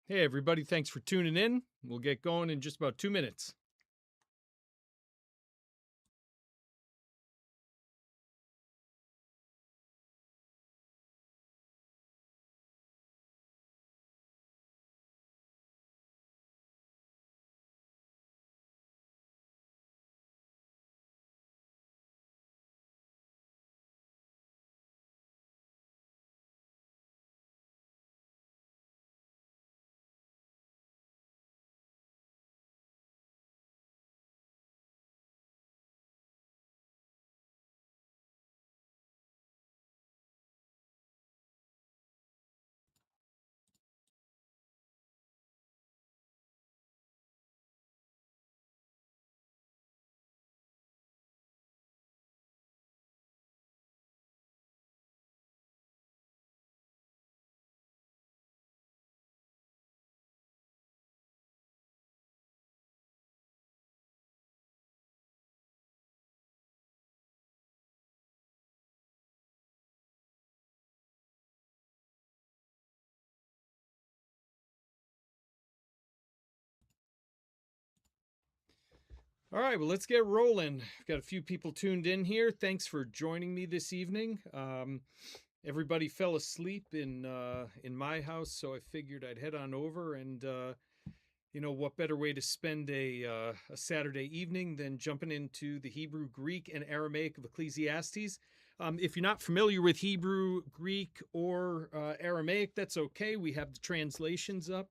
Hey, everybody. Thanks for tuning in. We'll get going in just about 2 minutes. All right, well, let's get rolling. I've got a few people tuned in here. Thanks for joining me this evening. Everybody fell asleep in my house, so I figured I'd head on over and what better way to spend a Saturday evening than jumping into the Hebrew, Greek, and Aramaic of Ecclesiastes. If you're not familiar with Hebrew, Greek, or Aramaic, that's okay. We have the translations up.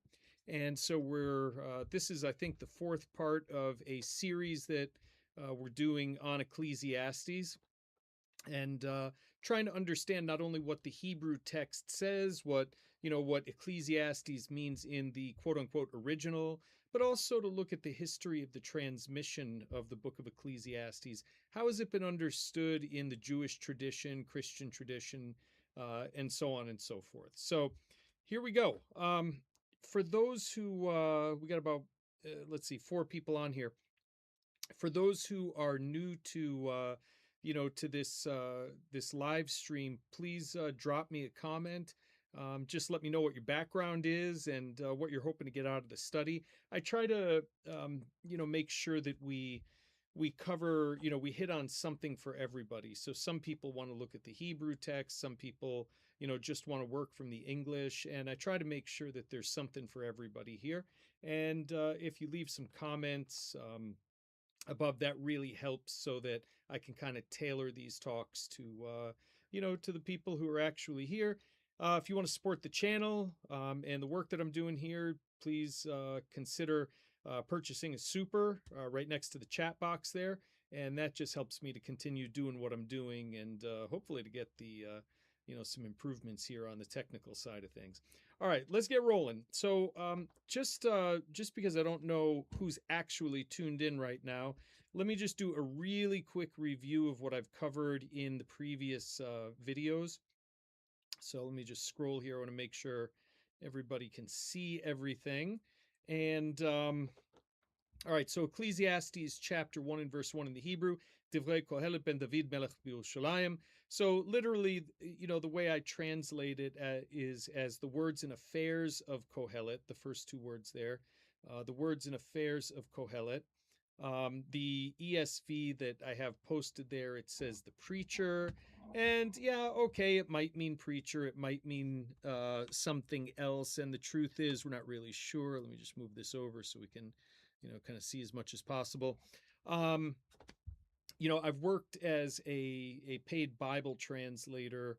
And so this is, I think, the fourth part of a series that we're doing on Ecclesiastes and trying to understand not only what the Hebrew text says, what Ecclesiastes means in the quote unquote original, but also to look at the history of the transmission of the Book of Ecclesiastes. How has it been understood in the Jewish tradition, Christian tradition, and so on and so forth? So here we go. For those who we got about let's see, 4 people on here. For those who are new to this live stream, please drop me a comment. Just let me know what your background is and what you're hoping to get out of the study. I try to make sure that we cover, we hit on something for everybody. So some people want to look at the Hebrew text, some people just want to work from the English, and I try to make sure that there's something for everybody here. And if you leave some comments above, that really helps so that I can kind of tailor these talks to the people who are actually here. If you want to support the channel and the work that I'm doing here, please consider purchasing a super right next to the chat box there, and that just helps me to continue doing what I'm doing and hopefully to get the some improvements here on the technical side of things. All right, let's get rolling. So just because I don't know who's actually tuned in right now, let me just do a really quick review of what I've covered in the previous videos. So let me just scroll here. I want to make sure everybody can see everything. And all right, so Ecclesiastes chapter 1 and verse 1 in the Hebrew, Divrei Qohelet ben David melech b'Yerushalayim. So literally, the way I translate it is as the words and affairs of Qohelet, the first 2 words there, the words and affairs of Qohelet. The ESV that I have posted there, it says the preacher. And yeah, okay, it might mean preacher, it might mean something else. And the truth is, we're not really sure. Let me just move this over so we can kind of see as much as possible. I've worked as a paid Bible translator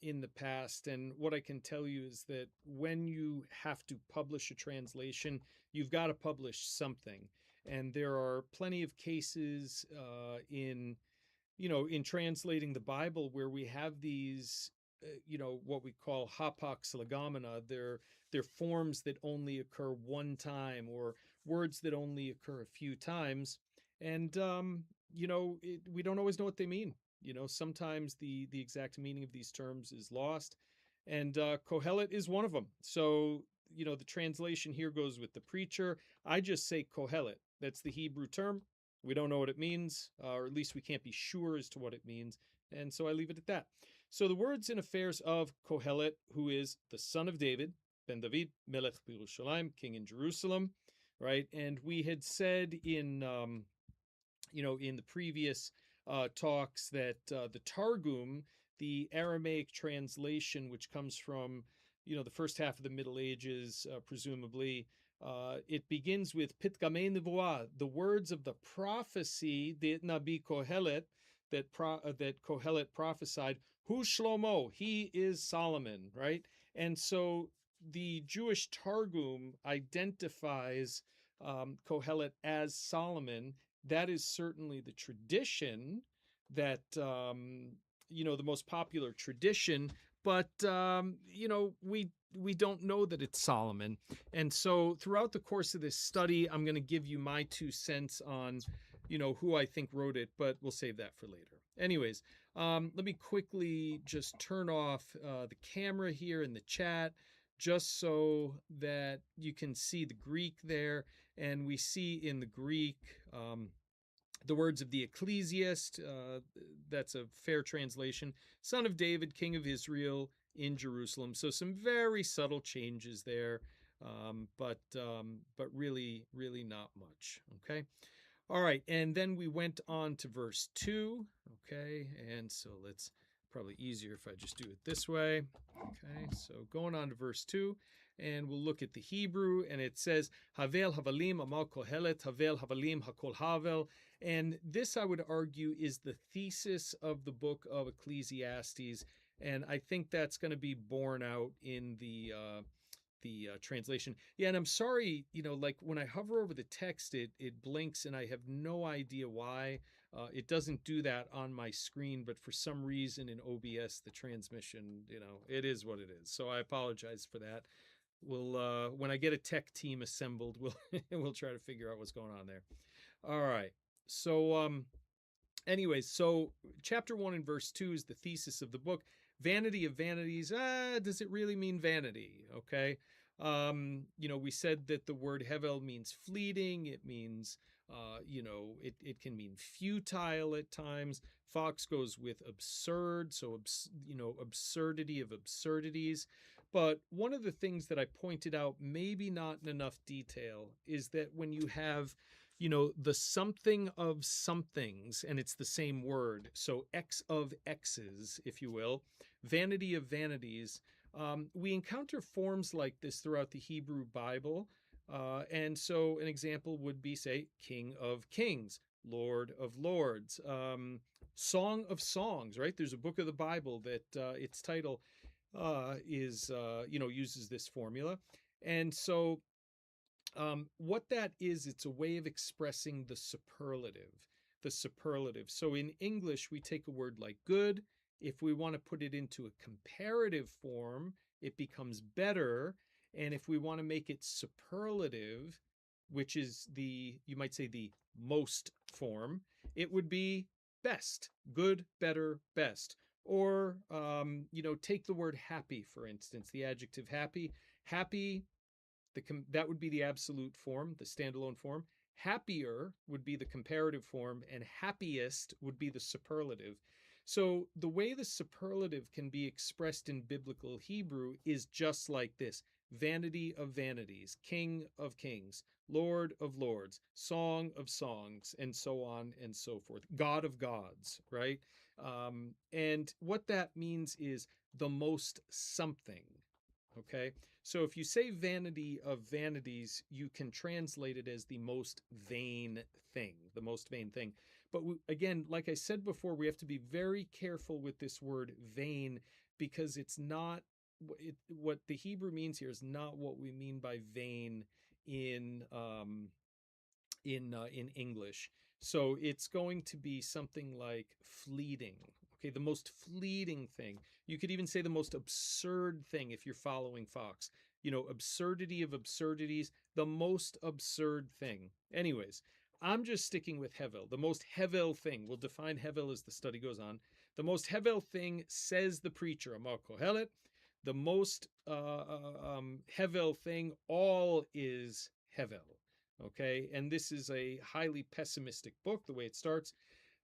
in the past, and what I can tell you is that when you have to publish a translation, you've got to publish something. And there are plenty of cases in translating the Bible where we have these what we call hapax legomena. They're forms that only occur one time, or words that only occur a few times, and we don't always know what they mean. Sometimes the exact meaning of these terms is lost, and Qohelet is one of them. So the translation here goes with the preacher. I just say Qohelet. That's the Hebrew term. We don't know what it means, or at least we can't be sure as to what it means, and so I leave it at that. So the words and affairs of Qohelet, who is the son of David, ben David, Melech Yerushalayim, king in Jerusalem, right? And we had said in in the previous talks that the Targum, the Aramaic translation, which comes from the first half of the Middle Ages, presumably, it begins with Pitgamei Nevuah, the words of the prophecy, the Nabi Qohelet, that Qohelet prophesied. Hu Shlomo, he is Solomon, right? And so the Jewish Targum identifies Qohelet as Solomon. That is certainly the tradition that the most popular tradition, but we don't know that it's Solomon. And so throughout the course of this study, I'm going to give you my 2 cents on who I think wrote it, but we'll save that for later. Anyways, let me quickly just turn off the camera here in the chat, just so that you can see the Greek there. And we see in the Greek the words of the Ecclesiastes, that's a fair translation, son of David, king of Israel in Jerusalem. So some very subtle changes there, but really, really not much, okay? All right, and then we went on to verse 2, okay? And so let's, probably easier if I just do it this way, okay? So going on to verse 2, and we'll look at the Hebrew, and it says, Havel Havalim Amal Qohelet, Havel Havalim Hakol Havel. And this, I would argue, is the thesis of the book of Ecclesiastes, and I think that's going to be borne out in the translation. Yeah, and I'm sorry, like when I hover over the text, it blinks, and I have no idea why. It doesn't do that on my screen, but for some reason in OBS, the transmission, it is what it is. So I apologize for that. We'll when I get a tech team assembled, we'll try to figure out what's going on there. All right. So anyways, so chapter 1 and verse 2 is the thesis of the book. Vanity of vanities. Does it really mean vanity? Okay. We said that the word hevel means fleeting. It means, it can mean futile at times. Fox goes with absurd. So, absurdity of absurdities. But one of the things that I pointed out, maybe not in enough detail, is that when you have the something of somethings, and it's the same word, so X of X's, if you will, vanity of vanities, we encounter forms like this throughout the Hebrew Bible. And so an example would be, say, King of Kings, Lord of Lords, Song of Songs, right? There's a book of the Bible that its title is, uses this formula. And so what that is, it's a way of expressing the superlative. So in English, we take a word like good. If we want to put it into a comparative form, it becomes better. And if we want to make it superlative, which is you might say the most form, it would be best, good, better, best. Or, take the word happy, for instance, the adjective happy. Happy, that would be the absolute form, the standalone form. Happier would be the comparative form, and happiest would be the superlative. So the way the superlative can be expressed in biblical Hebrew is just like this: vanity of vanities, king of kings, lord of lords, song of songs, and so on and so forth. God of gods, right? And what that means is the most something. Okay, so if you say vanity of vanities, you can translate it as the most vain thing, the most vain thing. But again, like I said before, we have to be very careful with this word vain, because it's not what the Hebrew means here is not what we mean by vain in English. So it's going to be something like fleeting. Okay, the most fleeting thing. You could even say the most absurd thing if you're following Fox. Absurdity of absurdities, the most absurd thing. Anyways, I'm just sticking with hevel, the most hevel thing. We'll define hevel as the study goes on. The most hevel thing, says the preacher, Amar Qohelet. The most hevel thing, all is hevel. Okay, and this is a highly pessimistic book, the way it starts.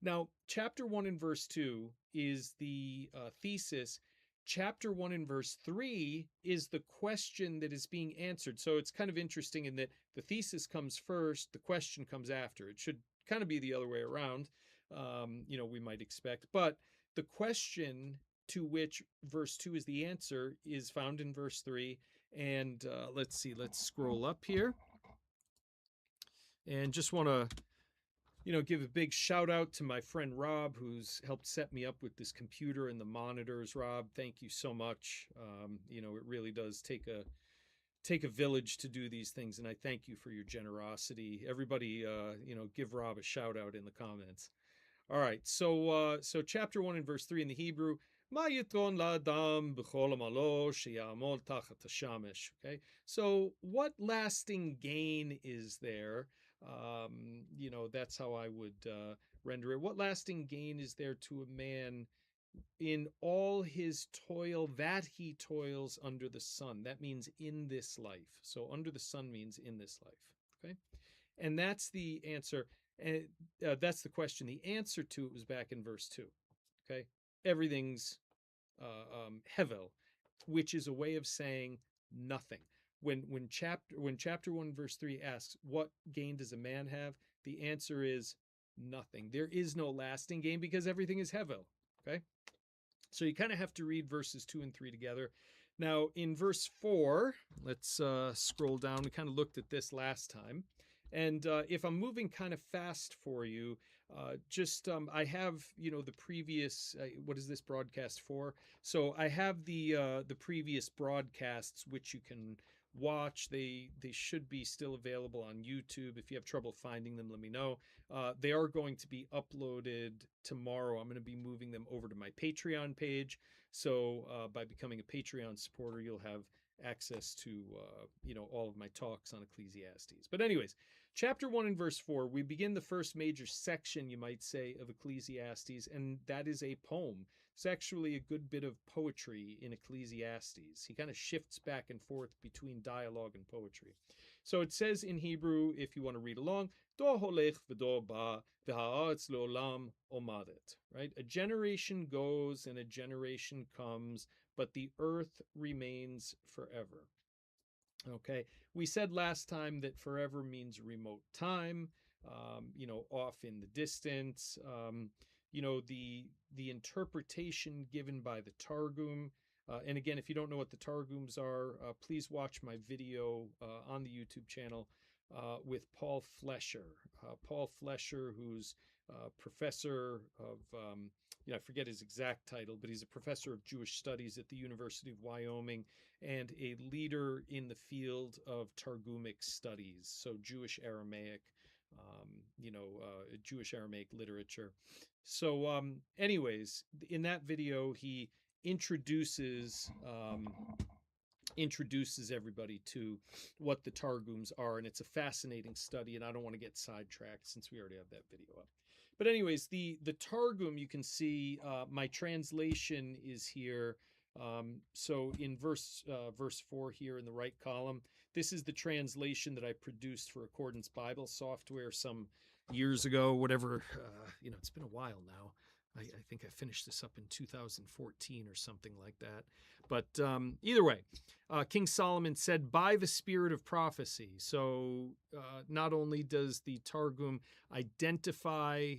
Now, chapter 1 and verse 2 is the thesis. chapter 1 and verse 3 is the question that is being answered. So it's kind of interesting in that the thesis comes first, the question comes after. It should kind of be the other way around, we might expect. But the question to which verse 2 is the answer is found in verse 3. And let's see, let's scroll up here. And just want to give a big shout out to my friend Rob, who's helped set me up with this computer and the monitors. Rob, thank you so much. It really does take a village to do these things, and I thank you for your generosity. Everybody, give Rob a shout out in the comments. All right, so chapter 1 and verse 3 in the Hebrew. Okay, so what lasting gain is there? That's how I would render it. What lasting gain is there to a man in all his toil that he toils under the sun? That means in this life. So under the sun means in this life. Okay, and that's the answer. And that's the question. The answer to it was back in verse 2. Okay, everything's hevel, which is a way of saying nothing. When chapter 1 verse 3 asks, what gain does a man have? The answer is nothing. There is no lasting gain because everything is hevel. Okay, so you kind of have to read verses 2 and 3 together. Now in verse 4, let's scroll down. We kind of looked at this last time. And if I'm moving kind of fast for you, I have the previous. What is this broadcast for? So I have the previous broadcasts which you can watch. They should be still available on YouTube. If you have trouble finding them, let me know. They are going to be uploaded tomorrow. I'm going to be moving them over to my Patreon page. So by becoming a Patreon supporter, you'll have access to all of my talks on Ecclesiastes. But anyways, chapter 1 and verse 4, we begin the first major section, you might say, of Ecclesiastes, and that is a poem. It's actually a good bit of poetry in Ecclesiastes. He kind of shifts back and forth between dialogue and poetry. So it says in Hebrew, if you want to read along, Dor holech v'dor ba v'ha'aretz le'olam omadet. Right? A generation goes and a generation comes, but the earth remains forever. Okay, we said last time that forever means remote time, off in the distance. The interpretation given by the Targum. And again, if you don't know what the Targums are, please watch my video on the YouTube channel with Paul Flesher. Paul Flesher, who's professor of, I forget his exact title, but he's a professor of Jewish studies at the University of Wyoming and a leader in the field of Targumic studies, so Jewish Aramaic, Jewish Aramaic literature. So anyways, in that video, he introduces everybody to what the Targums are, and it's a fascinating study, and I don't want to get sidetracked since we already have that video up. But anyways, the Targum, you can see my translation is here. So in verse 4 here in the right column, this is the translation that I produced for Accordance Bible software some years ago, whatever, it's been a while now. I think I finished this up in 2014 or something like that. But either way, King Solomon said, by the spirit of prophecy. So not only does the Targum identify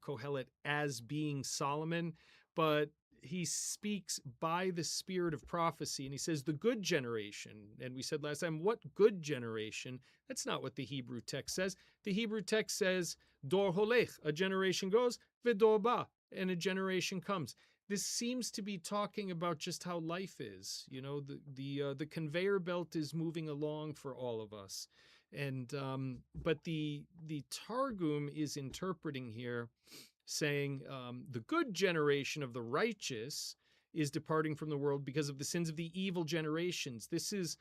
Qohelet as being Solomon, but he speaks by the spirit of prophecy. And he says the good generation. And we said last time, what good generation? That's not what the Hebrew text says. The Hebrew text says, dor holech, a generation goes, v'dor ba, and a generation comes. This seems to be talking about just how life is. The conveyor belt is moving along for all of us. And but the Targum is interpreting here, saying the good generation of the righteous is departing from the world because of the sins of the evil generations. This is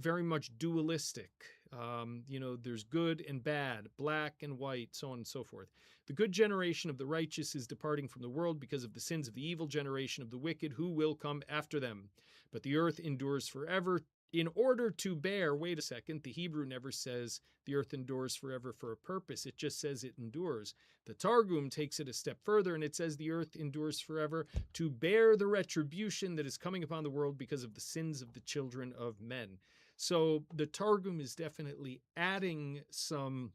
very much dualistic. There's good and bad, black and white, so on and so forth. The good generation of the righteous is departing from the world because of the sins of the evil generation of the wicked who will come after them. But the earth endures forever. in order to bear, wait a second, the Hebrew never says the earth endures forever for a purpose. It just says it endures. The Targum takes it a step further and it says the earth endures forever to bear the retribution that is coming upon the world because of the sins of the children of men. So the Targum is definitely adding some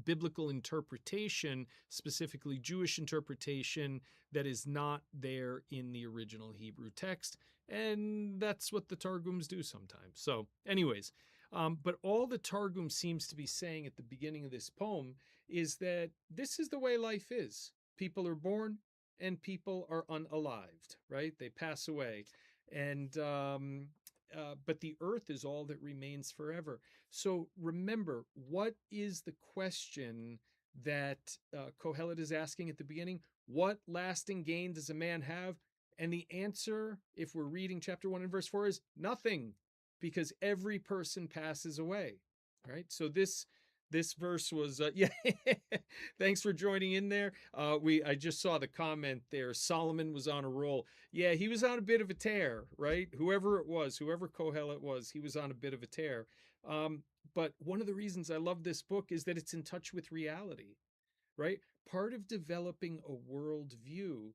biblical interpretation, specifically Jewish interpretation, that is not there in the original Hebrew text. And that's what the Targums do sometimes. So, anyways, but all the Targum seems to be saying at the beginning of this poem is that this is the way life is. People are born and people are unalived, right? They pass away. And, but the earth is all that remains forever. So remember, what is the question that Qohelet is asking at the beginning? What lasting gain does a man have? And the answer, if we're reading chapter 1 and verse 4, is nothing, because every person passes away. Right? So this verse was yeah. Thanks for joining in there. I just saw the comment there. Solomon was on a roll. Yeah, he was on a bit of a tear, right? Whoever it was, whoever Qohelet was, he was on a bit of a tear. But one of the reasons I love this book is that it's in touch with reality, right? Part of developing a worldview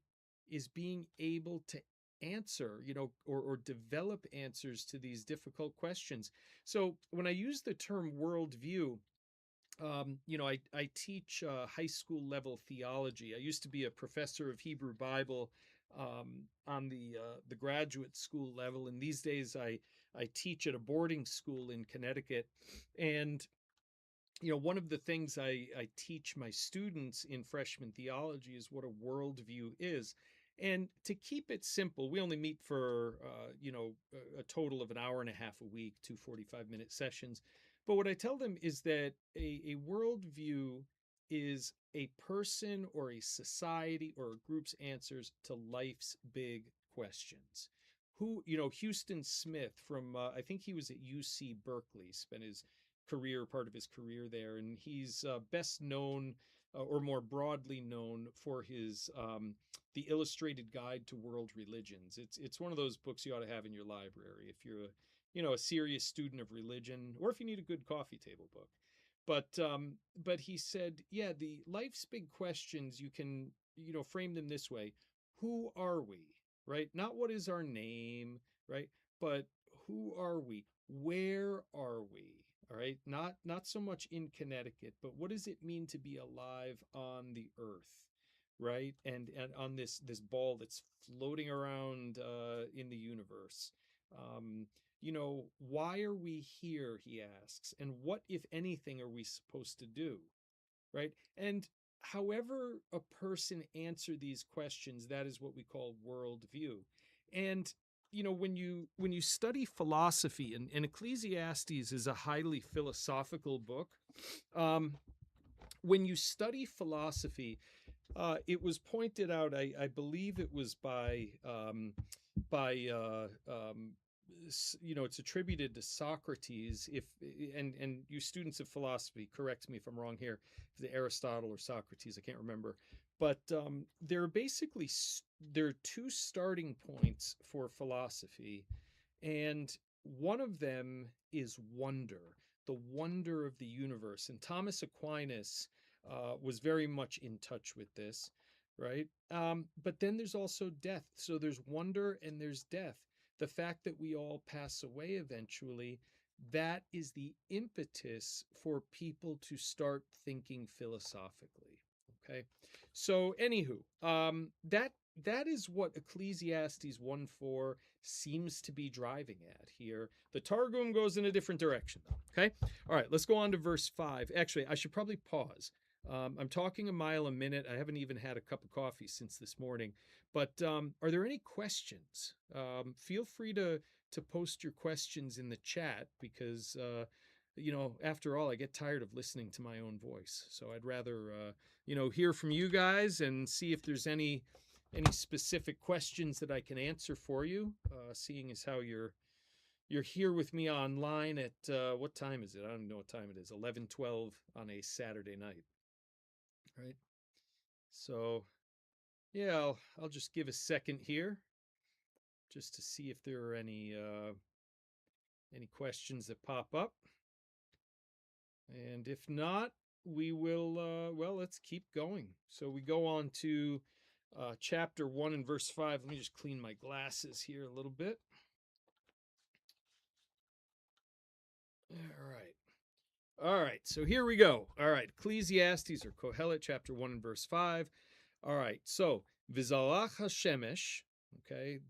is being able to answer, or develop answers to these difficult questions. So when I use the term worldview, I teach high school level theology. I used to be a professor of Hebrew Bible on the graduate school level, and these days I teach at a boarding school in Connecticut. And one of the things I teach my students in freshman theology is what a worldview is. And to keep it simple, we only meet for a total of an hour and a half a week, 2 45-minute sessions. But what I tell them is that a worldview is a person or a society or a group's answers to life's big questions. Houston Smith from, I think he was at UC Berkeley, spent part of his career there, and he's best known, or more broadly known, for his The Illustrated Guide to World Religions. It's one of those books you ought to have in your library if you're a serious student of religion, or if you need a good coffee table book. But he said, yeah, the life's big questions, you can frame them this way: who are we, right? Not what is our name, right? But who are we? Where are we? All right, not so much in Connecticut, but what does it mean to be alive on the earth, right? And on this ball that's floating around in the universe. Why are we here, he asks, and what, if anything, are we supposed to do, right? And however a person answer these questions, that is what we call worldview. And when you study philosophy, and Ecclesiastes is a highly philosophical book. When you study philosophy, it was pointed out, I believe it was by it's attributed to Socrates. If and you students of philosophy, correct me if I'm wrong here, if it's Aristotle or Socrates, I can't remember. But there are two starting points for philosophy, and one of them is wonder, the wonder of the universe. And Thomas Aquinas was very much in touch with this, right? But then there's also death. So there's wonder and there's death. The fact that we all pass away eventually, that is the impetus for people to start thinking philosophically. Okay. So, anywho, that is what Ecclesiastes 1:4 seems to be driving at here. The Targum goes in a different direction, though. Okay. All right. Let's go on to verse 5. Actually, I should probably pause. I'm talking a mile a minute. I haven't even had a cup of coffee since this morning. But are there any questions? Feel free to post your questions in the chat, because after all, I get tired of listening to my own voice. So I'd rather hear from you guys and see if there's any specific questions that I can answer for you. Seeing as how you're here with me online at what time is it? I don't even know what time it is. 11:12 on a Saturday night. Right. So yeah, I'll just give a second here just to see if there are any any questions that pop up. And if not, we will, well, let's keep going. So we go on to chapter 1 and verse 5. Let me just clean my glasses here a little bit. All right. All right, so here we go. All right, Ecclesiastes or Qohelet, chapter 1 and verse 5. All right, so Vizalach HaShemesh, okay,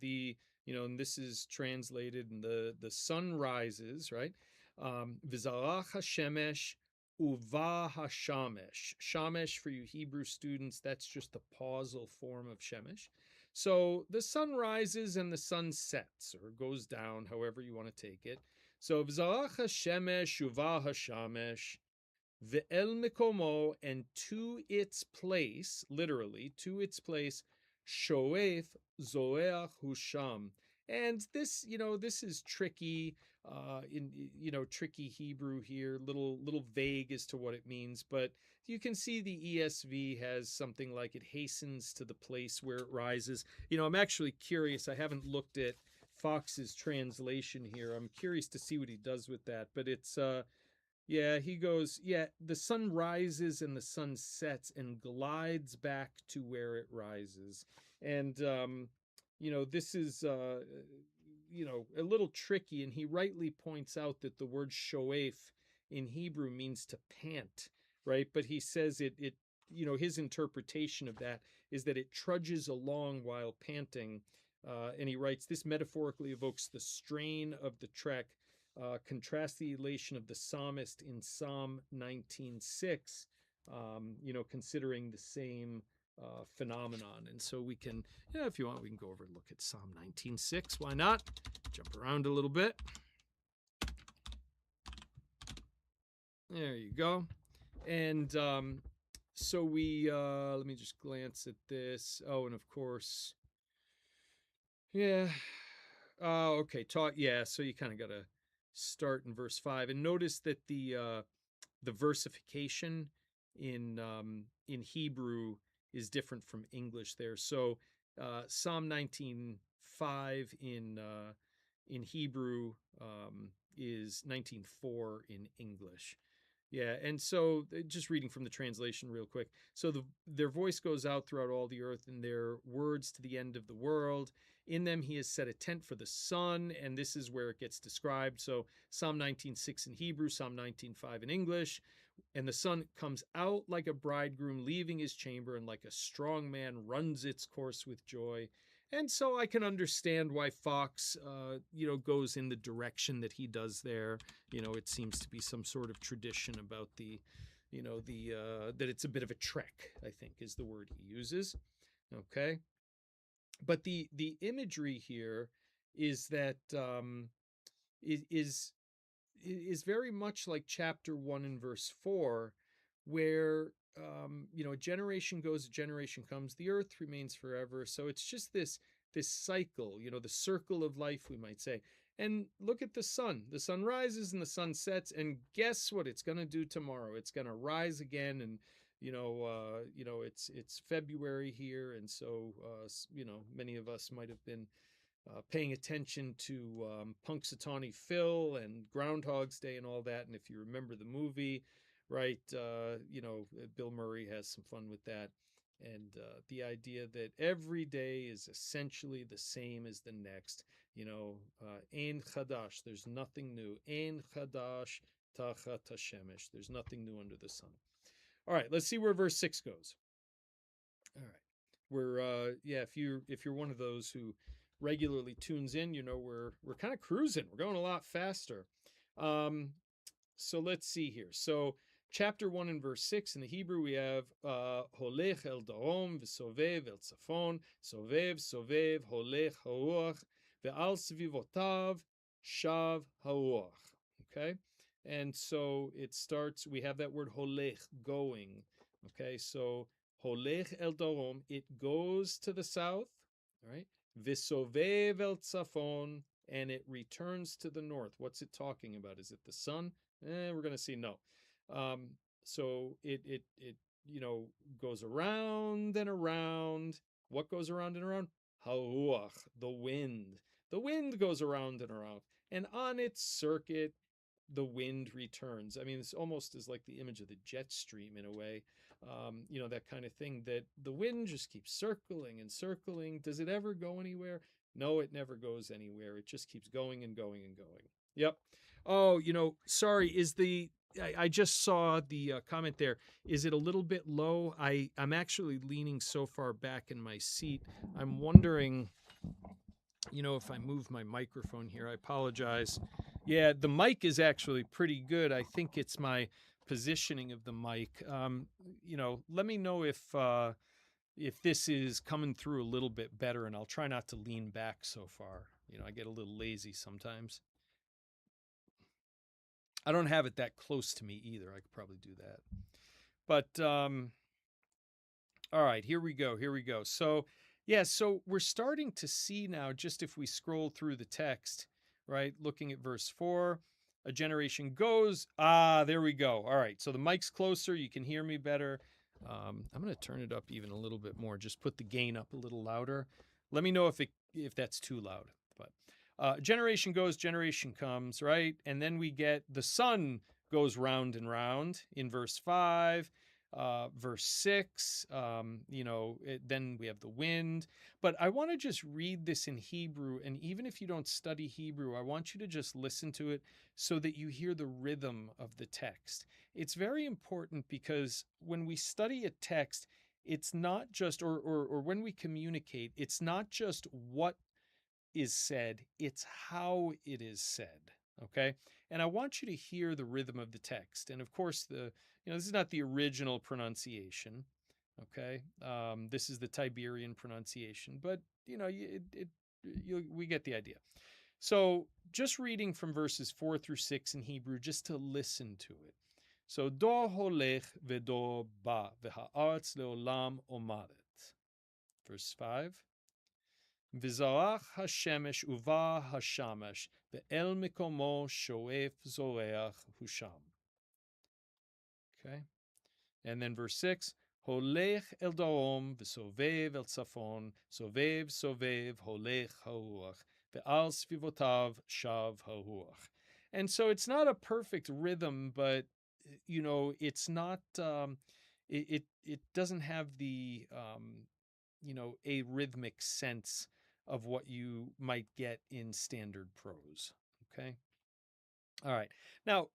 and this is translated, and the sun rises, right? Vizalach HaShemesh Uva HaShamesh. Shamesh, for you Hebrew students, that's just the pausal form of Shemesh. So the sun rises and the sun sets, or goes down, however you want to take it. So V'zarach HaShemesh Uva HaShamesh Ve'el Mikomo, and to its place, literally, to its place, Shoeth Zoeach Husham. And this, this is tricky, tricky Hebrew here, little vague as to what it means, but you can see the ESV has something like it hastens to the place where it rises. I'm actually curious. I haven't looked at Fox's translation here. I'm curious to see what he does with that, but it's he goes, the sun rises and the sun sets and glides back to where it rises. And this is a little tricky, and he rightly points out that the word shoef in Hebrew means to pant, right? But he says it his interpretation of that is that it trudges along while panting. And he writes, this metaphorically evokes the strain of the trek. Contrast the elation of the psalmist in Psalm 19:6, considering the same phenomenon. And so we can, if you want, we can go over and look at Psalm 19:6. Why not? Jump around a little bit. There you go. And so we, let me just glance at this. Oh, and of course, okay. So you kind of got to start in verse 5, and notice that the versification in Hebrew is different from English there. So Psalm 19:5 in Hebrew is 19:4 in English. Yeah, and so just reading from the translation real quick. So their voice goes out throughout all the earth, and their words to the end of the world. In them he has set a tent for the sun, and this is where it gets described. So Psalm 19:6 in Hebrew, Psalm 19:5 in English. And the sun comes out like a bridegroom leaving his chamber, and like a strong man runs its course with joy. And so I can understand why Fox, goes in the direction that he does there. It seems to be some sort of tradition about that it's a bit of a trek, I think is the word he uses. Okay. But the imagery here is that is very much like chapter 1 and verse 4, where a generation goes, a generation comes, the earth remains forever. So it's just this cycle, the circle of life, we might say. And look at the sun. The sun rises and the sun sets, and guess what it's going to do tomorrow? It's going to rise again, and it's February here, and so many of us might have been paying attention to Punxsutawney Phil and Groundhog's Day and all that. And if you remember the movie, right, Bill Murray has some fun with that. And the idea that every day is essentially the same as the next. Ein chadash, there's nothing new. Ein chadash tachat hashemesh, there's nothing new under the sun. All right, let's see where verse 6 goes. All right, we're if you're one of those who regularly tunes in, we're kind of cruising. We're going a lot faster. So let's see here. So chapter 1 and verse 6 in the Hebrew, we have holech el darom v'sovev el tzafon, sovev holech haruach ve'al svivotav shav haruach. Okay, and so it starts. We have that word holech, going. Okay, so holech el darom, it goes to the south. All right. Visovev el tzafon, and it returns to the north. What's it talking about? Is it the sun? We're going to see no. So it goes around and around. What goes around and around? Haruach, the wind. The wind goes around and around. and on its circuit the wind returns. I mean, it's almost as like the image of the jet stream in a way, that kind of thing, that the wind just keeps circling and circling. Does it ever go anywhere? No, it never goes anywhere. It just keeps going and going and going. Yep. Oh, sorry, I just saw the comment there. Is it a little bit low? I'm actually leaning so far back in my seat. I'm wondering, if I move my microphone here. I apologize. Yeah, the mic is actually pretty good. I think it's my positioning of the mic. Let me know if this is coming through a little bit better, and I'll try not to lean back so far. I get a little lazy sometimes. I don't have it that close to me either. I could probably do that. But all right, here we go. So, yeah, so we're starting to see now, just if we scroll through the text, right, looking at verse 4, a generation goes. There we go. All right, so the mic's closer. You can hear me better. I'm going to turn it up even a little bit more. Just put the gain up a little louder. Let me know if that's too loud. But generation goes, generation comes, right? And then we get the sun goes round and round in verse 5. Verse 6, then we have the wind. But I want to just read this in Hebrew. And even if you don't study Hebrew, I want you to just listen to it so that you hear the rhythm of the text. It's very important because when we study a text, it's not just, or when we communicate, it's not just what is said, it's how it is said. Okay. And I want you to hear the rhythm of the text. And of course, this is not the original pronunciation. Okay. This is the Tiberian pronunciation, but we get the idea. So just reading from verses 4 through 6 in Hebrew, just to listen to it. So do holech vedo ba v'ha'aretz leolam omadet. Verse 5. V'zarach hashemesh uva hashamesh ve'el mikomo shoef zoreach husham. Okay. And then verse 6. Holech el darom v'sovev el tzafon sovev holech ha'ruach ve'al svivotav shav ha'ruach. And so it's not a perfect rhythm, but it's not it doesn't have the a rhythmic sense of what you might get in standard prose. Okay. All right. Now,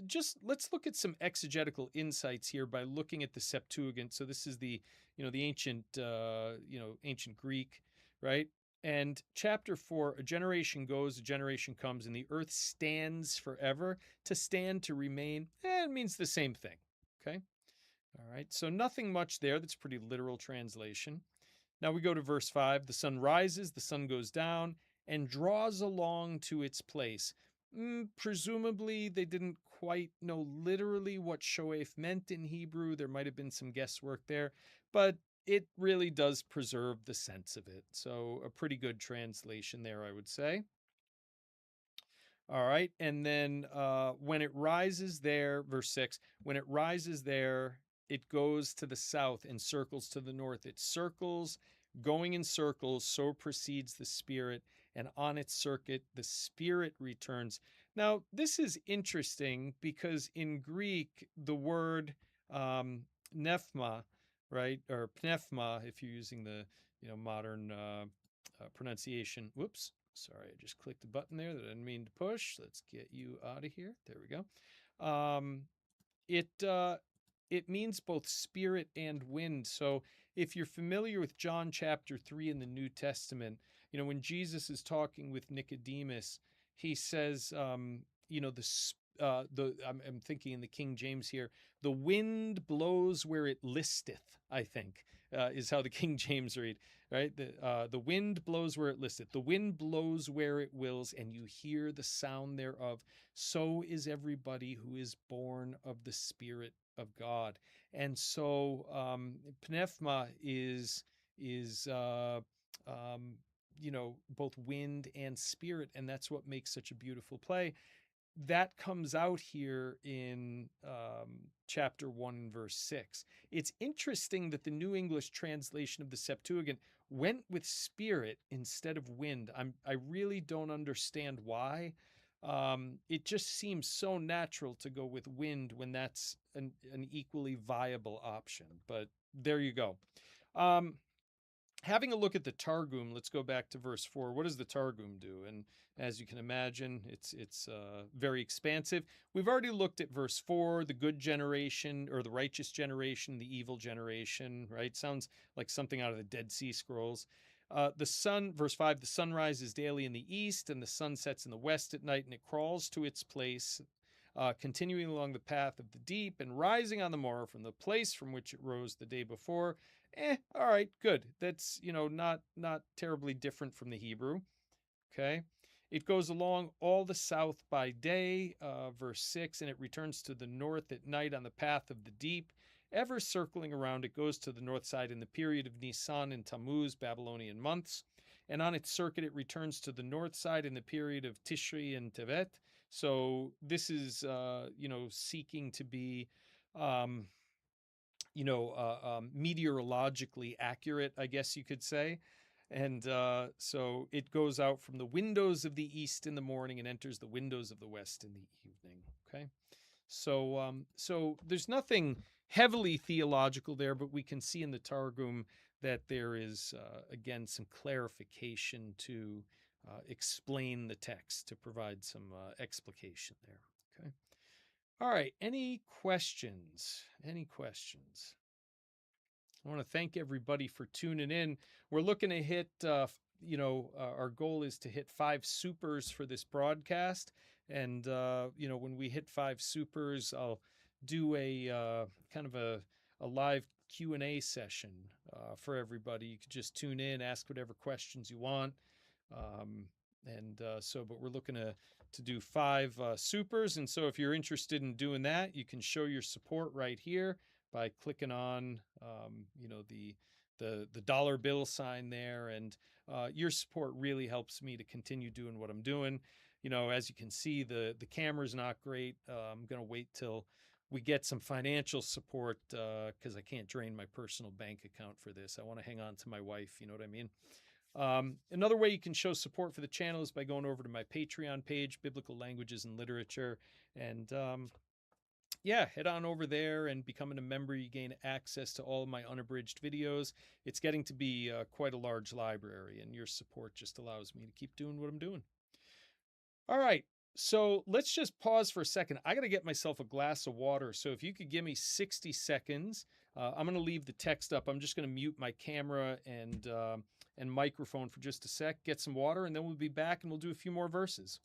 just let's look at some exegetical insights here by looking at the Septuagint. So this is the ancient ancient Greek, right? And chapter 4, a generation goes, a generation comes, and the earth stands forever. To stand, to remain, it means the same thing. Okay. All right. So nothing much there. That's pretty literal translation. Now we go to verse 5. The sun rises, the sun goes down, and draws along to its place. Presumably, they didn't quite know literally what shoef meant in Hebrew. There might have been some guesswork there, but it really does preserve the sense of it. So a pretty good translation there, I would say. All right. And then when it rises there, verse 6, when it rises there, it goes to the south and circles to the north. It circles, going in circles, so proceeds the Spirit, and on its circuit, the Spirit returns. Now, this is interesting because in Greek, the word nephma, right, or pnephma, if you're using the modern pronunciation. Whoops. Sorry, I just clicked the button there that I didn't mean to push. Let's get you out of here. There we go. It means both spirit and wind. So if you're familiar with John chapter 3 in the New Testament, when Jesus is talking with Nicodemus, he says, I'm thinking in the King James here, the wind blows where it listeth, I think, is how the King James read, right? The wind blows where it listeth. The wind blows where it wills, and you hear the sound thereof. So is everybody who is born of the Spirit of God. And so pneuma is both wind and spirit, and that's what makes such a beautiful play. That comes out here in chapter 1, verse 6. It's interesting that the New English translation of the Septuagint went with spirit instead of wind. I really don't understand why. It just seems so natural to go with wind when that's an equally viable option. But there you go. Um, Having a look at the Targum, let's go back to verse 4. What does the Targum do? And as you can imagine, it's very expansive. We've already looked at verse 4, the good generation or the righteous generation, the evil generation, right? Sounds like something out of the Dead Sea Scrolls. The sun, verse 5, the sun rises daily in the east and the sun sets in the west at night, and it crawls to its place, continuing along the path of the deep and rising on the morrow from the place from which it rose the day before. All right, good. That's, not terribly different from the Hebrew. Okay. It goes along all the south by day, verse 6, and it returns to the north at night on the path of the deep. Ever circling around, it goes to the north side in the period of Nisan and Tammuz, Babylonian months. And on its circuit, it returns to the north side in the period of Tishri and Tevet. So this is, seeking to be, um, meteorologically accurate, I guess you could say. And so it goes out from the windows of the east in the morning and enters the windows of the west in the evening. Okay. So there's nothing heavily theological there, but we can see in the Targum that there is, again, some clarification to explain the text, to provide some explication there. Okay. All right. Any questions? Any questions? I want to thank everybody for tuning in. We're looking to hit, our goal is to hit 5 supers for this broadcast. And, when we hit 5 supers, I'll do a kind of a live Q&A session for everybody. You could just tune in, ask whatever questions you want. But we're looking to do 5 supers. And so if you're interested in doing that, you can show your support right here by clicking on, the dollar bill sign there. And your support really helps me to continue doing what I'm doing. As you can see, the camera's not great. I'm going to wait till we get some financial support because I can't drain my personal bank account for this. I want to hang on to my wife. You know what I mean? Another way you can show support for the channel is by going over to my Patreon page, Biblical Languages and Literature. And head on over there and becoming a member. You gain access to all of my unabridged videos. It's getting to be quite a large library, and your support just allows me to keep doing what I'm doing. All right. So let's just pause for a second. I got to get myself a glass of water. So if you could give me 60 seconds, I'm going to leave the text up. I'm just going to mute my camera and microphone for just a sec, get some water, and then we'll be back and we'll do a few more verses.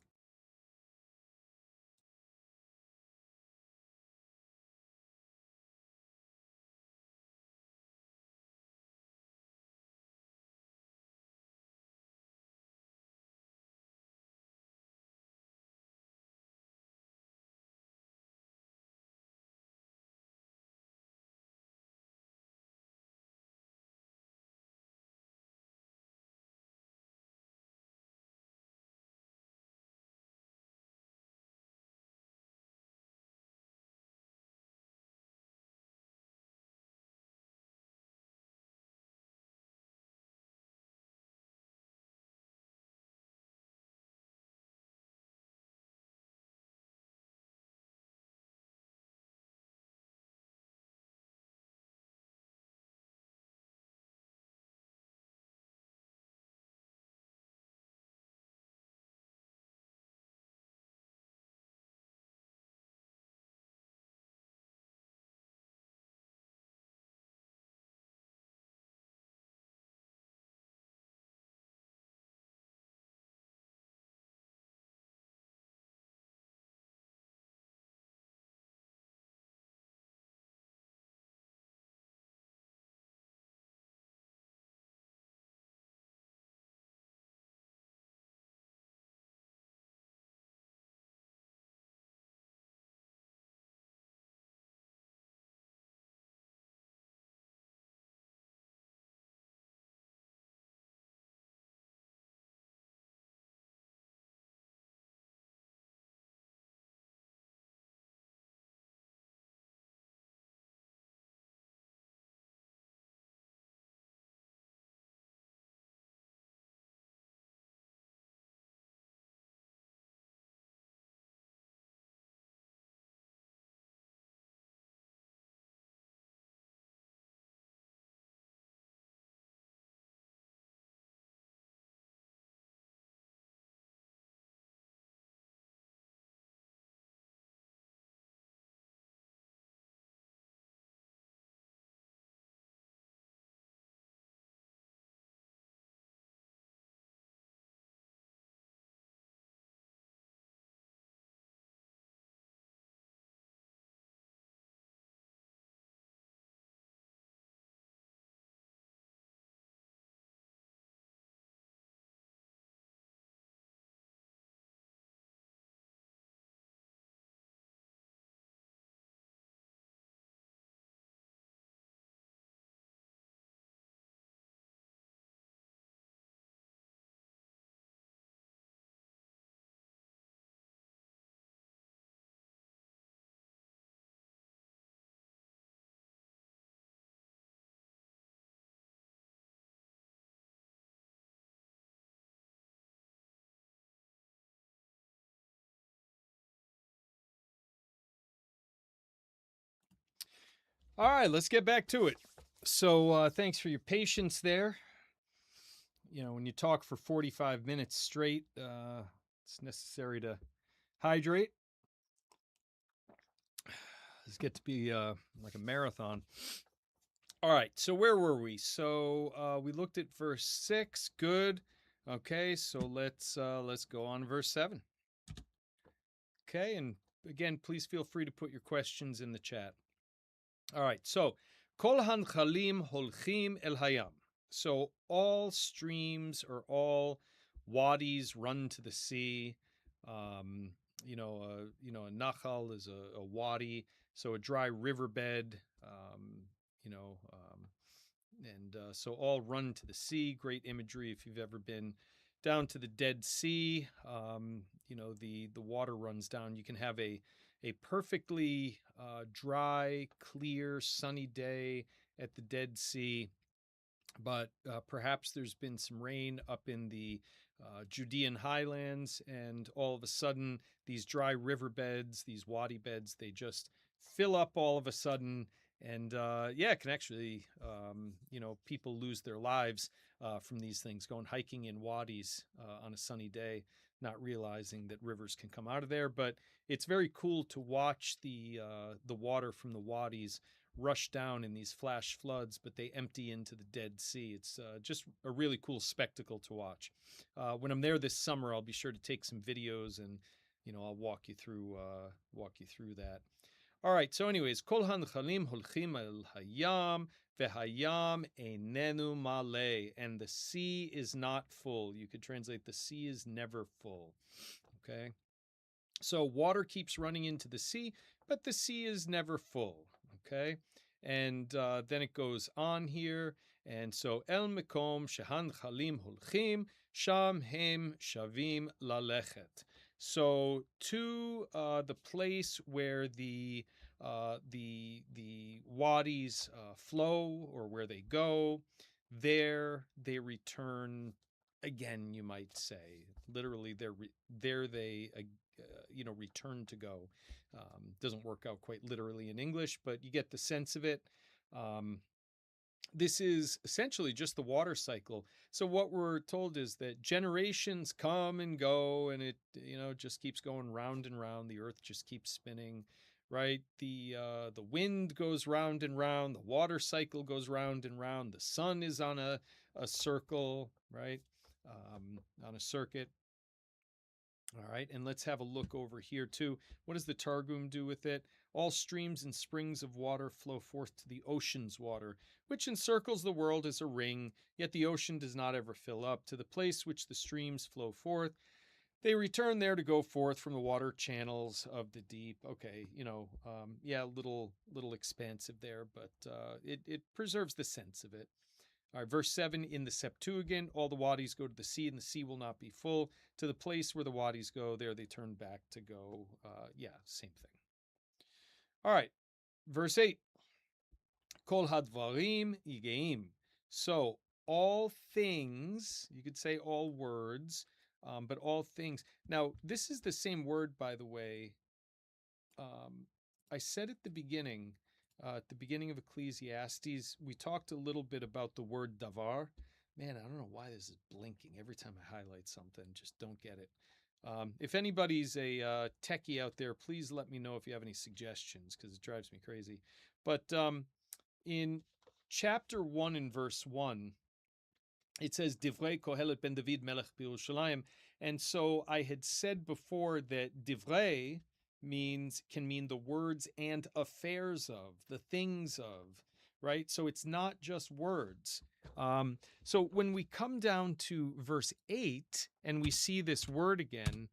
All right, let's get back to it. So thanks for your patience there. You know, when you talk for 45 minutes straight, it's necessary to hydrate. This get to be like a marathon. All right, so where were we? So we looked at verse 6. Good. Okay, so let's go on to verse 7. Okay, and again, please feel free to put your questions in the chat. All right, so Kol hanchalim holchim el hayam. So all streams or all wadis run to the sea. A nachal is a wadi, so a dry riverbed. So all run to the sea. Great imagery if you've ever been down to the Dead Sea. The water runs down. You can have a perfectly dry, clear, sunny day at the Dead Sea, but perhaps there's been some rain up in the Judean highlands, and all of a sudden these dry riverbeds, these wadi beds, they just fill up all of a sudden. And it can actually, people lose their lives from these things, going hiking in wadis on a sunny day, not realizing that rivers can come out of there. But it's very cool to watch the water from the wadis rush down in these flash floods, but they empty into the Dead Sea. It's just a really cool spectacle to watch. When I'm there this summer, I'll be sure to take some videos, and I'll walk you through that. All right, so anyways, Kol hanchalim holchim el hayam, vehayam einenu male, and the sea is not full. You could translate the sea is never full. Okay, so water keeps running into the sea, but the sea is never full. Okay, and then it goes on here, and so el mekom shehan chalim holchim sham hem shavim lalechet. So to the place where the wadis flow, or where they go, there they return again. You might say literally, they return to go. Doesn't work out quite literally in English, but you get the sense of it. This is essentially just the water cycle. So what we're told is that generations come and go, and it just keeps going round and round. The earth just keeps spinning, right? The wind goes round and round. The water cycle goes round and round. The sun is on a circle, right? On a circuit. All right, and let's have a look over here too. What does the Targum do with it? All streams and springs of water flow forth to the ocean's water, which encircles the world as a ring, yet the ocean does not ever fill up. To the place which the streams flow forth, they return there to go forth from the water channels of the deep. Okay, a little expansive there, but it preserves the sense of it. All right, verse 7, in the Septuagint, all the wadis go to the sea, and the sea will not be full. To the place where the wadis go, there they turn back to go. Same thing. All right, verse 8, Kol hadvarim yigeim. So all things, you could say all words, but all things. Now, this is the same word, by the way. I said at the beginning of Ecclesiastes, we talked a little bit about the word davar. Man, I don't know why this is blinking every time I highlight something. Just don't get it. If anybody's a techie out there, please let me know if you have any suggestions, because it drives me crazy. But in chapter 1 and verse 1, it says, Divrei Qohelet ben David melech b'Yerushalayim. And so I had said before that divrei can mean the words and affairs of, the things of, right? So it's not just words. So when we come down to verse 8 and we see this word again,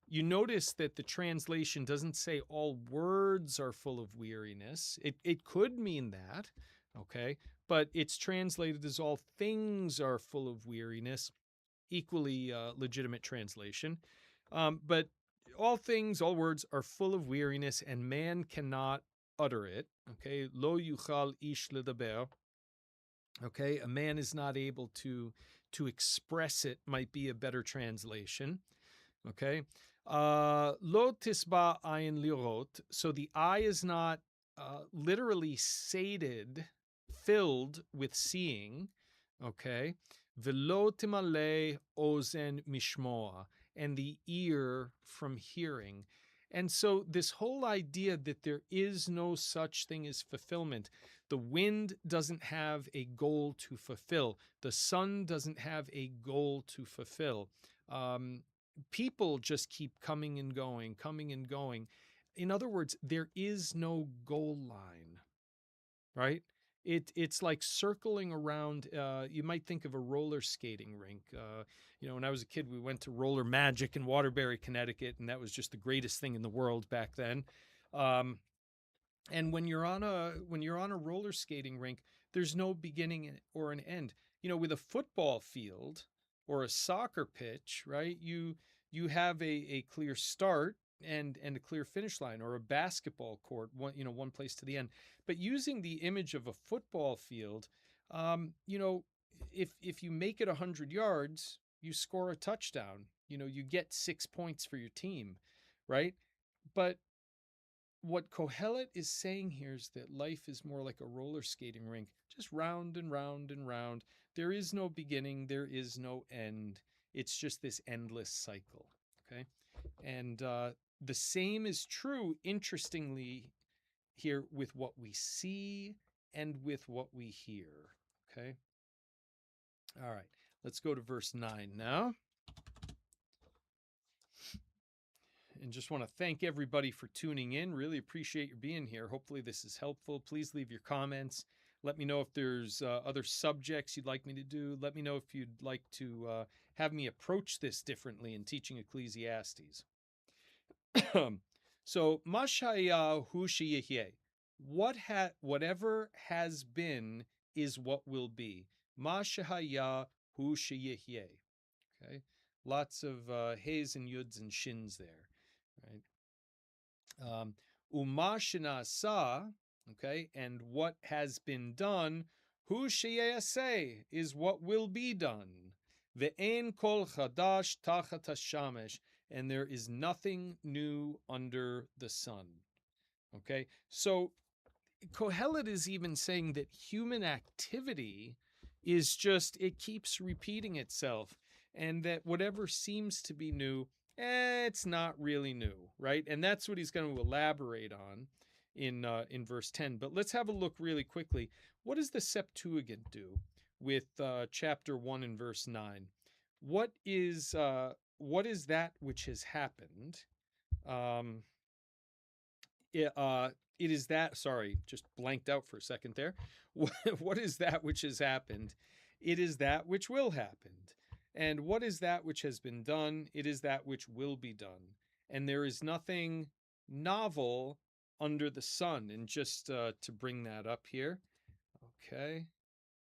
you notice that the translation doesn't say all words are full of weariness. It could mean that, okay? But it's translated as all things are full of weariness, equally legitimate translation. But all things, all words are full of weariness, and man cannot utter it. Okay, lo yuchal ish ledaber. Okay, a man is not able to express it, might be a better translation. Okay, lo tisba ayin lirot. So the eye is not literally sated, filled with seeing, okay? Velo timale ozen mishmoa, and the ear from hearing. And so this whole idea that there is no such thing as fulfillment, the wind doesn't have a goal to fulfill, the sun doesn't have a goal to fulfill. People just keep coming and going, coming and going. In other words, there is no goal line, right? It's like circling around. You might think of a roller skating rink. When I was a kid, we went to Roller Magic in Waterbury, Connecticut, and that was just the greatest thing in the world back then. And when you're on a roller skating rink, there's no beginning or an end. With a football field or a soccer pitch, right? You have a clear start and a clear finish line, or a basketball court, one place to the end. But using the image of a football field, if you make it 100 yards, you score a touchdown. You get 6 points for your team, right? But what Qohelet is saying here is that life is more like a roller skating rink, just round and round and round. There is no beginning, there is no end. It's just this endless cycle, okay? And the same is true, interestingly, here with what we see and with what we hear, okay? All right, let's go to verse 9 now. And just want to thank everybody for tuning in. Really appreciate your being here. Hopefully this is helpful. Please leave your comments. Let me know if there's other subjects you'd like me to do. Let me know if you'd like to have me approach this differently in teaching Ecclesiastes. So, Mashaya hu sheyeh. Whatever has been is what will be. Mashaya hu sheyeh. Okay, lots of heys and yuds and shins there. Right. Umashina sa, okay, and what has been done, hu sheyaseh, is what will be done. Ve'en kol chadash tachat hashamesh, and there is nothing new under the sun. Okay, so Qohelet is even saying that human activity is just, it keeps repeating itself, and that whatever seems to be new, it's not really new, right? And that's what he's going to elaborate on in verse 10. But let's have a look really quickly. What does the Septuagint do with chapter 1 and verse 9? What is that which has happened? It is that, sorry, just blanked out for a second there. What is that which has happened? It is that which will happen. And what is that which has been done? It is that which will be done. And there is nothing novel under the sun. And just to bring that up here, okay,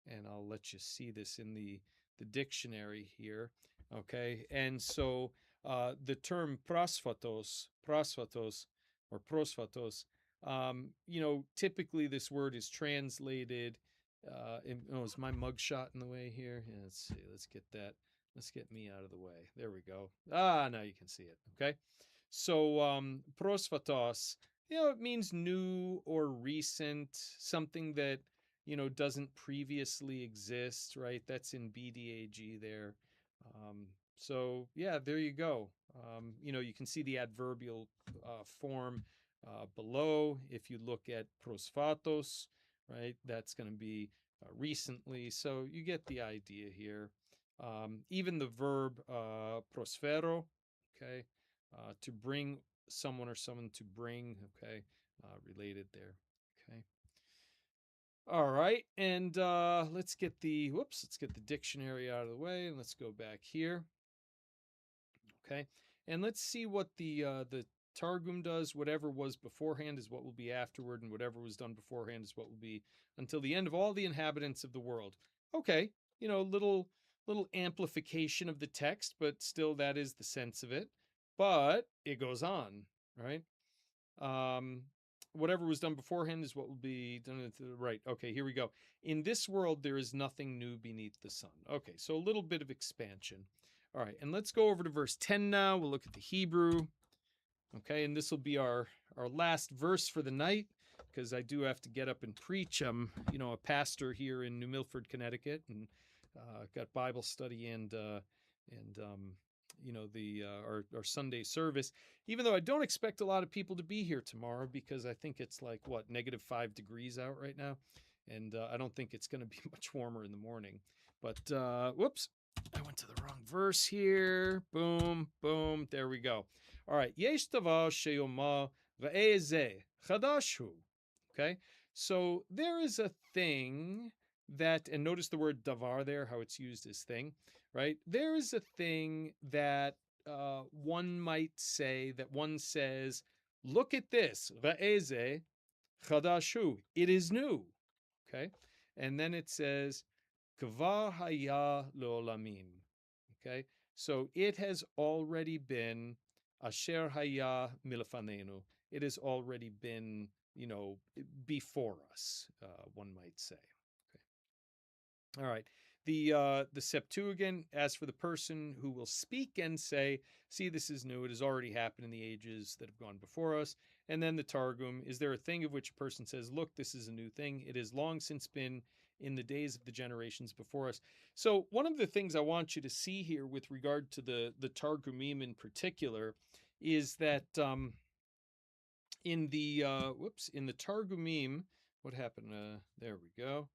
and I'll let you see this in the dictionary here, okay. And so the term prosvatos, or prosvatos, typically this word is translated. Is my mugshot in the way here? Yeah, let's see. Let's get that. Let's get me out of the way. There we go. Now you can see it. Okay. So prosvatos, it means new or recent, something that doesn't previously exist, right? That's in BDAG there. So yeah, there you go. You can see the adverbial form below. If you look at prosvatos, right, that's going to be recently. So you get the idea here. Even the verb prosfero, okay, to bring someone or someone to bring, okay, related there, okay. All right, and let's get the dictionary out of the way, and let's go back here, okay, and let's see what the Targum does. Whatever was beforehand is what will be afterward, and whatever was done beforehand is what will be until the end of all the inhabitants of the world. Okay, little amplification of the text, but still that is the sense of it. But it goes on, right? Whatever was done beforehand is what will be done to the right. Okay, here we go. In this world, there is nothing new beneath the sun. Okay, so a little bit of expansion. All right, and let's go over to verse 10 now. We'll look at the Hebrew. Okay, and this will be our last verse for the night. because I do have to get up and preach. I'm, a pastor here in New Milford, Connecticut, and got Bible study and our Sunday service. Even though I don't expect a lot of people to be here tomorrow, because I think it's like -5 degrees out right now, and I don't think it's going to be much warmer in the morning. But whoops, I went to the wrong verse here. Boom, boom. There we go. All right. Yesh davar sheyomar ve'ezeh chadash hu. Okay. So there is a thing that, and notice the word davar there, how it's used as thing, right? There is a thing that one might say, that one says, look at this. Ve'ezeh chadash hu. It is new. Okay. And then it says, Kvar haya leolamim. Okay, so it has already been asher haya milfanenu. It has already been, before us, one might say. Okay. All right. The Septuagint, as for the person who will speak and say, see, this is new, it has already happened in the ages that have gone before us. And then the Targum, is there a thing of which a person says, look, this is a new thing? It has long since been in the days of the generations before us. So one of the things I want you to see here with regard to the Targumim in particular is that in the Targumim, what happened? There we go.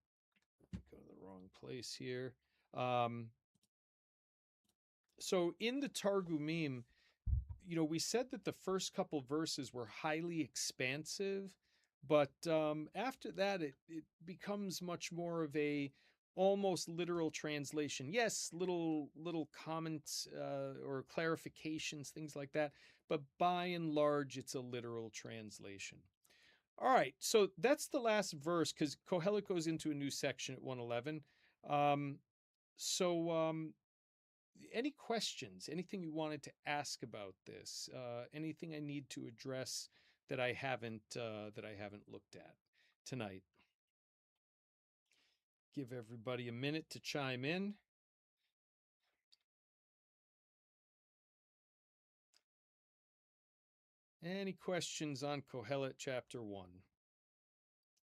Go to the wrong place here. So in the Targumim, we said that the first couple verses were highly expansive, but after that, it becomes much more of a almost literal translation. Yes, little comments or clarifications, things like that, but by and large, it's a literal translation. All right, so that's the last verse, because Qohelet goes into a new section at 111. Any questions? Anything you wanted to ask about this? Anything I need to address that I haven't looked at tonight? Give everybody a minute to chime in. Any questions on Qohelet chapter 1?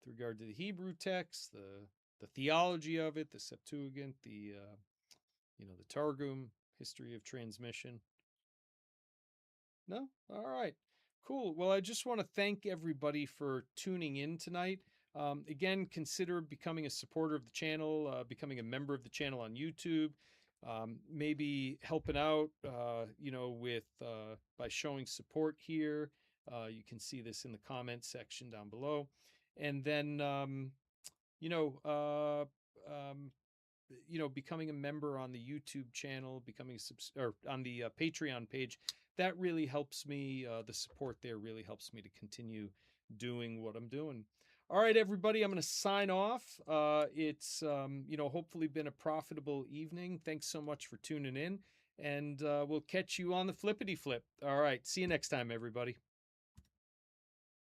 With regard to the Hebrew text, the theology of it, the Septuagint, the Targum, history of transmission? No? All right. Cool. Well, I just want to thank everybody for tuning in tonight. Again, consider becoming a supporter of the channel, becoming a member of the channel on YouTube, maybe helping out, with by showing support here. You can see this in the comment section down below. And then, becoming a member on the YouTube channel, becoming on the Patreon page, that really helps me. The support there really helps me to continue doing what I'm doing. All right, everybody, I'm going to sign off. It's hopefully been a profitable evening. Thanks so much for tuning in, and we'll catch you on the flippity flip. All right, see you next time, everybody.